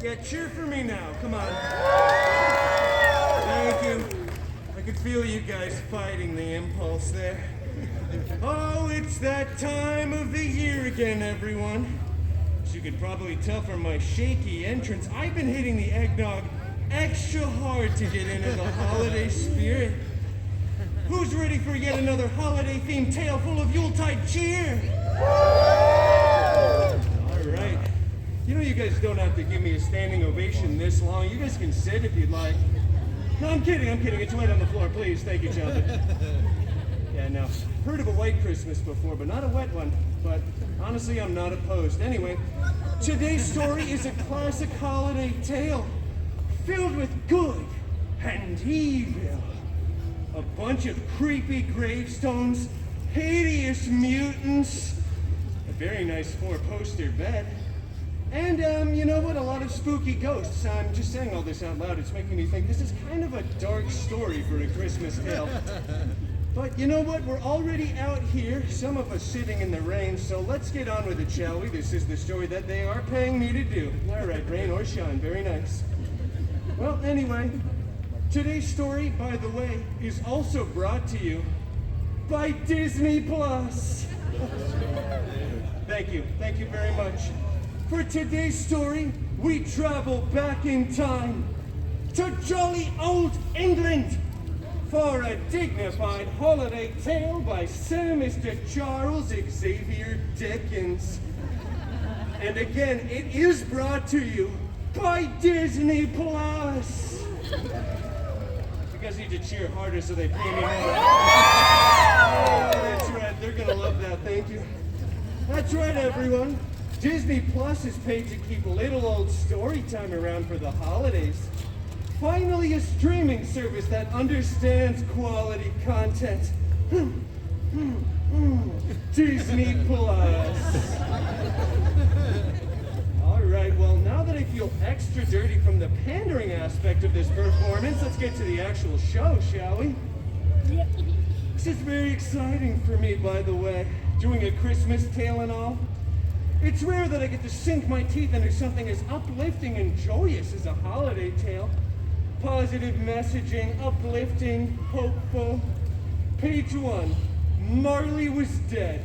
Yeah, cheer for me now, come on. Thank you. I could feel you guys fighting the impulse there. Oh, it's that time of the year again, everyone. As you could probably tell from my shaky entrance, I've been hitting the eggnog extra hard to get into the holiday spirit. Who's ready for yet another holiday-themed tale full of Yuletide cheer? All right. You know you guys don't have to give me a standing ovation this long. You guys can sit if you'd like. No, I'm kidding. It's wet on the floor. Please, thank you, Jonathan. Yeah, no. Heard of a white Christmas before, but not a wet one. But honestly, I'm not opposed. Anyway, today's story is a classic holiday tale filled with good and evil. A bunch of creepy gravestones, hideous mutants, a very nice four-poster bed, and, you know what, a lot of spooky ghosts. I'm just saying all this out loud. It's making me think this is kind of a dark story for a Christmas tale. But you know what? We're already out here, some of us sitting in the rain, so let's get on with it, shall we? This is the story that they are paying me to do. All right, rain or shine. Very nice. Well, anyway, today's story, by the way, is also brought to you by Disney Plus. Thank you very much. For today's story, we travel back in time to jolly old England for a dignified holiday tale by Sir Mr. Charles Xavier Dickens. And again, it is brought to you by Disney Plus. You guys need to cheer harder so they pay me more. That's right, they're gonna love that, thank you. That's right, everyone. Disney Plus is paid to keep little old Storytime around for the holidays. Finally, a streaming service that understands quality content. Disney Plus. All right, well, now that I feel extra dirty from the pandering aspect of this performance, let's get to the actual show, shall we? This is very exciting for me, by the way, doing a Christmas tale and all. It's rare that I get to sink my teeth into something as uplifting and joyous as a holiday tale. Positive messaging, uplifting, hopeful. Page 1, Marley was dead.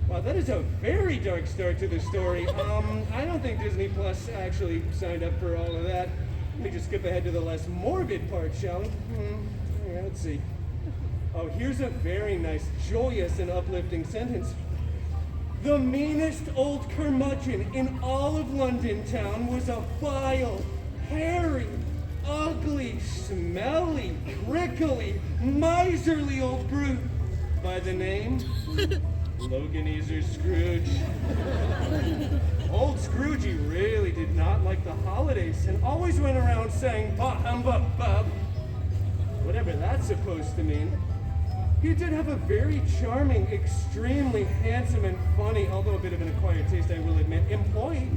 Wow, that is a very dark start to the story. I don't think Disney Plus actually signed up for all of that. Let me just skip ahead to the less morbid part, shall we? Yeah, let's see. Oh, here's a very nice, joyous, and uplifting sentence. The meanest old curmudgeon in all of London town was a vile, hairy, ugly, smelly, prickly, miserly old brute by the name Loganezer Scrooge. Old Scroogey really did not like the holidays and always went around saying, bah humbug bub, whatever that's supposed to mean. He did have a very charming, extremely handsome and funny, although a bit of an acquired taste, I will admit, employee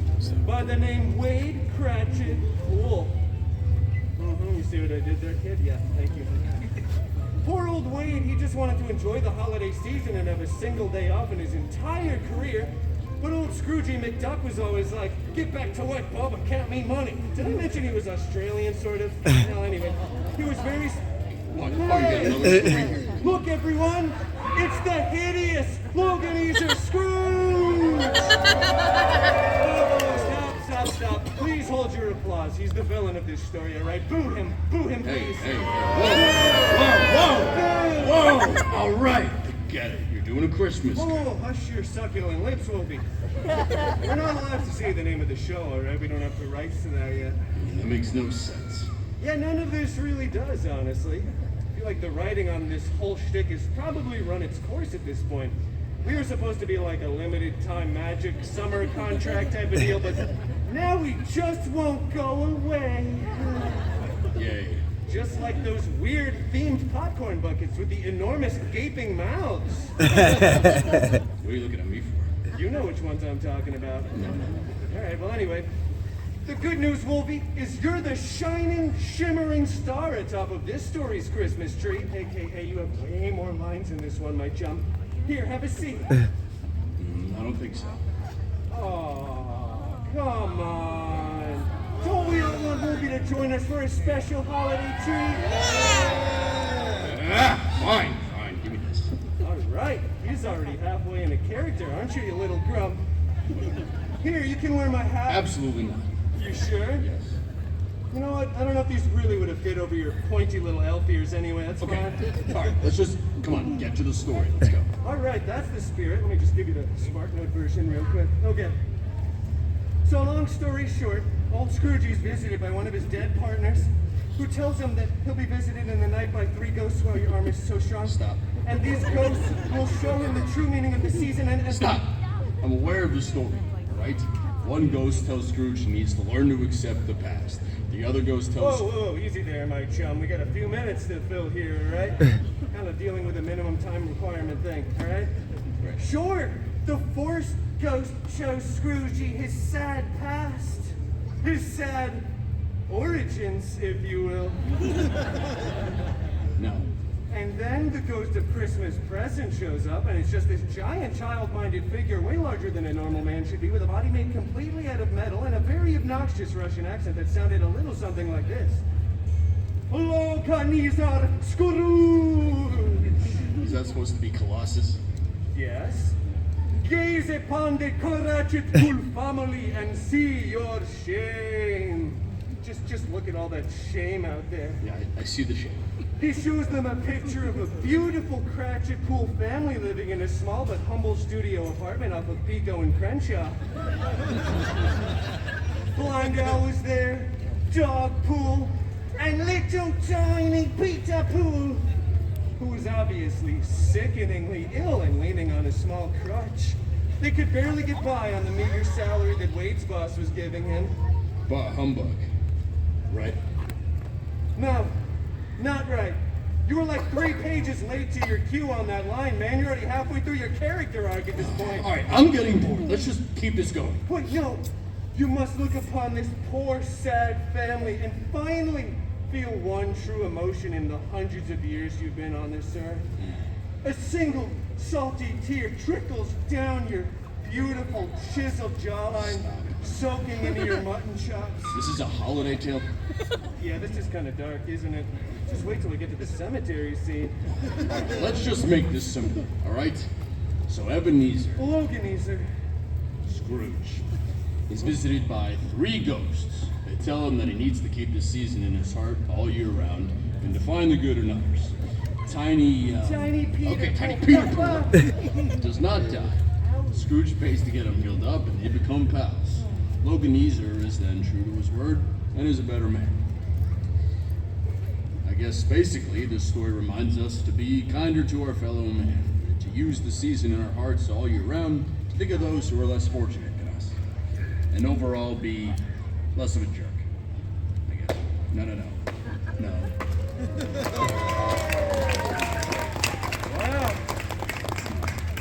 by the name Wade Cratchit Poole. You see what I did there, kid? Yeah, thank you. Poor old Wade, he just wanted to enjoy the holiday season and have a single day off in his entire career. But old Scroogey McDuck was always like, get back to work, Bob, and count me money. Did I mention he was Australian, sort of? Well, anyway, he was very... Hey. Look, everyone, it's the hideous Loganezer Scrooge! Oh, stop. Please hold your applause. He's the villain of this story, all right? Boo him, please. Hey. Whoa. All right, get it. You're doing a Christmas. Oh, hush your succulent lips, Wolfie. We're not allowed to say the name of the show, all right? We don't have the rights to that yet. That makes no sense. Yeah, none of this really does, honestly. I feel like the writing on this whole shtick has probably run its course at this point. We were supposed to be like a limited time magic summer contract type of deal, but now we just won't go away. Yay. Just like those weird themed popcorn buckets with the enormous gaping mouths. What are you looking at me for? You know which ones I'm talking about. No. All right, well, anyway, The good news, Wolfie, is you're the shining, shimmering star atop of this story's Christmas tree. AKA, you have way more lines in this one, my chum. Here, have a seat. I don't think so. Oh, come on. Don't we all want Wolfie to join us for a special holiday treat? Fine. Give me this. All right. He's already halfway into character, aren't you little grump? Here, you can wear my hat. Absolutely not. You sure? Yes. You know what? I don't know if these really would have fit over your pointy little elf ears anyway. That's Okay. fine. All right, let's just, come on, get to the story. Let's go. All right, that's the spirit. Let me just give you the Spark Note version real quick. Okay. So long story short, old Scroogey's visited by one of his dead partners, who tells him that he'll be visited in the night by 3 ghosts while your arm is so strong. Stop. And these ghosts will show him the true meaning of the season and... Stop. I'm aware of the story, all right? One ghost tells Scrooge he needs to learn to accept the past. The other ghost tells... Whoa, easy there, my chum. We got a few minutes to fill here, all right? Kind of dealing with a minimum time requirement thing, all right? Right. Sure, the fourth ghost shows Scroogey his sad past. His sad origins, if you will. No. And then the ghost of Christmas present shows up, and it's just this giant child-minded figure, way larger than a normal man should be, with a body made completely out of metal and a very obnoxious Russian accent that sounded a little something like this. Hello, Kanizar Scrooge! Is that supposed to be Colossus? Yes. Gaze upon the Karachitpul family and see your shame. Just look at all that shame out there. Yeah, I see the shame. He shows them a picture of a beautiful Cratchit Pool family living in a small but humble studio apartment off of Pico and Crenshaw. Blind Al was there, Dog Pool, and little tiny Peter Pool, who was obviously sickeningly ill and leaning on a small crutch. They could barely get by on the meager salary that Wade's boss was giving him. Bah humbug. Right? No, not right. You were like 3 pages late to your cue on that line, man. You're already halfway through your character arc at this point. All right, I'm getting bored. Let's just keep this going. Wait, no. You must look upon this poor, sad family and finally feel one true emotion in the hundreds of years you've been on this earth. A single salty tear trickles down your beautiful chiseled jawline, soaking into your mutton chops. This is a holiday tale. Yeah, this is kind of dark, isn't it? Just wait till we get to the cemetery scene. Let's just make this simple, all right? So Ebenezer, Loganezer. Scrooge, is visited by 3 ghosts. They tell him that he needs to keep the season in his heart all year round and to find the good in others. Tiny Peter. Okay, Tiny Peter Pool does not die. Scrooge pays to get him healed up and they become pals. Loganezer is then true to his word and is a better man. I guess basically this story reminds us to be kinder to our fellow man, to use the season in our hearts all year round, to think of those who are less fortunate than us, and overall be less of a jerk. I guess. No. Wow.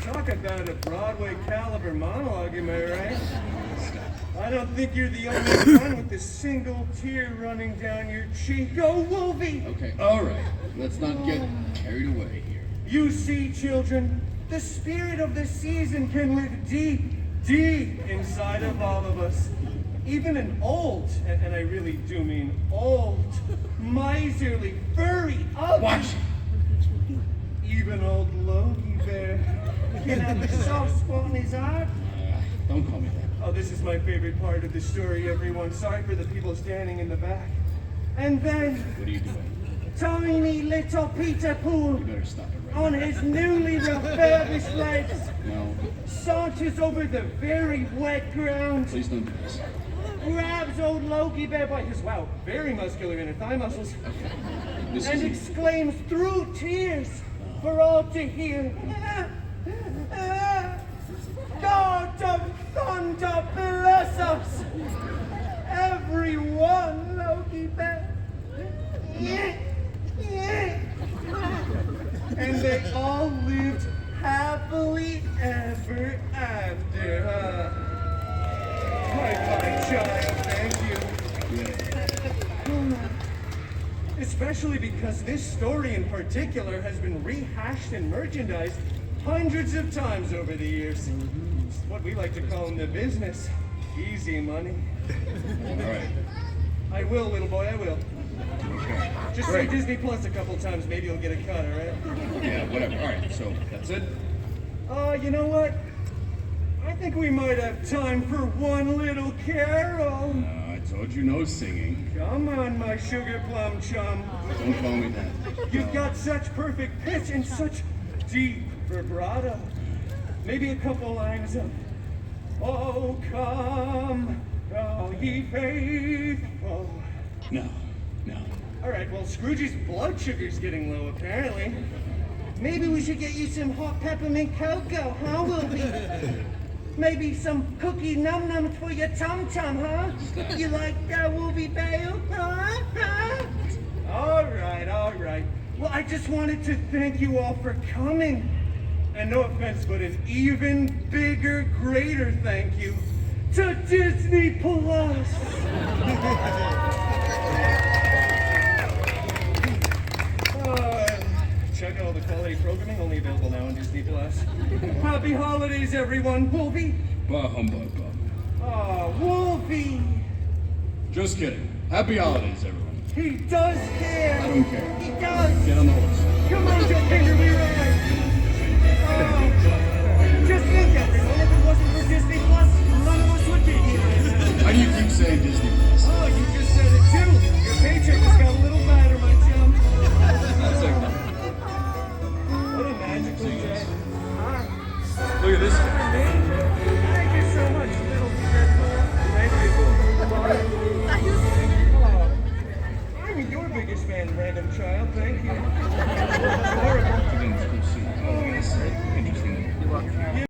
Talk about a Broadway caliber monologue, am I right? I don't think you're the only one with a single tear running down your cheek. Oh, Wolfie! Okay, all right. Let's not get carried away here. You see, children, the spirit of the season can live deep, deep inside of all of us. Even an old, and I really do mean old, miserly, furry, ugly. Watch! Even old Logie Bear can have a soft spot in his heart. Don't call me that. Oh, this is my favorite part of the story, everyone. Sorry for the people standing in the back. And then, What are you doing? tiny little Peter Pool, You better stop it right on his newly refurbished legs, now. No, saunters over the very wet ground, please don't do this. grabs old Logie Bear by his, wow, very muscular inner thigh muscles, This and is exclaims through tears for all to hear, God of thunder bless us, everyone, Logie Bear. And they all lived happily ever after, huh? My fine child, thank you. especially because this story in particular has been rehashed and merchandised hundreds of times over the years. It's what we like to call in the business, easy money. All right. I will, little boy, I will. Okay. Just say Disney Plus a couple times, maybe you'll get a cut, all right? Yeah, whatever. All right, so that's it? You know what? I think we might have time for one little carol. I told you no singing. Come on, my sugar plum chum. Don't call me that. You've got such perfect pitch and such deep vibrato. Maybe a couple lines of, oh, come, all ye faithful. No. All right, well, Scrooge's blood sugar's getting low, apparently. Maybe we should get you some hot peppermint cocoa, huh, Wolfie? Maybe some cookie num-nums for your tum-tum, huh? You like that, Wolfie Bale, huh? All right. Well, I just wanted to thank you all for coming. And no offense, but an even bigger, greater thank you to Disney Plus. Check out all the quality programming, only available now on Disney Plus. Happy holidays, everyone. Wolfie? Bah humbug, Bob. Oh, Wolfie. Just kidding. Happy holidays, everyone. He does care. I don't care. He does. Get on the horse. Come on, Joe Finger, we ride. Oh, just think, everyone, if it wasn't for Disney Plus, none of us would be here. Why do you keep saying Disney Plus? Oh, you just said it too. Your paycheck just got a little fatter, my chum. That's like, What a magical day. look at this guy. Thank you so much, little Deadpool. Thank you. Oh, I'm your biggest fan, random child. Thank you.